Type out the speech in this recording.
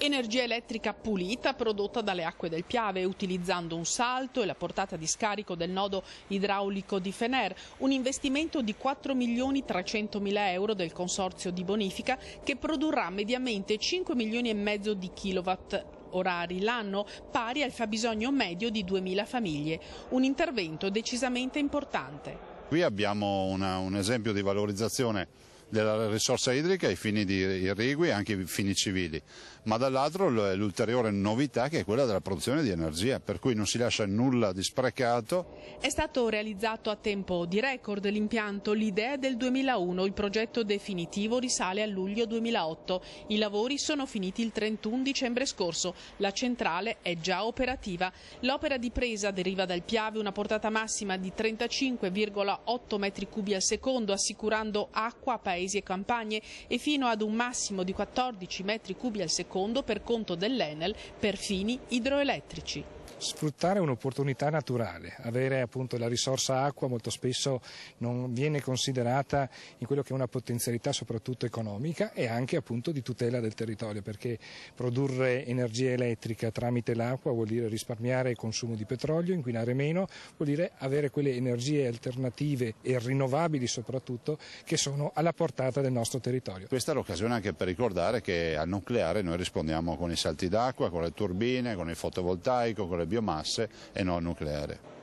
Energia elettrica pulita prodotta dalle acque del Piave utilizzando un salto e la portata di scarico del nodo idraulico di Fener, un investimento di 4.300.000 euro del consorzio di bonifica che produrrà mediamente 5,5 milioni di kilowatt orari l'anno, pari al fabbisogno medio di 2.000 famiglie. Un intervento decisamente importante. Qui abbiamo un esempio di valorizzazione della risorsa idrica ai fini di irrigui e anche ai fini civili, ma dall'altro l'ulteriore novità che è quella della produzione di energia, per cui non si lascia nulla di sprecato. È stato realizzato a tempo di record l'impianto, l'idea è del 2001, il progetto definitivo risale a luglio 2008, i lavori sono finiti il 31 dicembre scorso, la centrale è già operativa. L'opera di presa deriva dal Piave, una portata massima di 35,8 metri cubi al secondo, assicurando acqua a paesi e campagne e fino ad un massimo di 14 metri cubi al secondo per conto dell'Enel per fini idroelettrici. Sfruttare un'opportunità naturale, avere appunto la risorsa acqua molto spesso non viene considerata in quello che è una potenzialità soprattutto economica e anche appunto di tutela del territorio, perché produrre energia elettrica tramite l'acqua vuol dire risparmiare il consumo di petrolio, inquinare meno, vuol dire avere quelle energie alternative e rinnovabili soprattutto che sono alla portata del nostro territorio. Questa è l'occasione anche per ricordare che al nucleare noi rispondiamo con i salti d'acqua, con le turbine, con il fotovoltaico, con le biomasse e non al nucleare.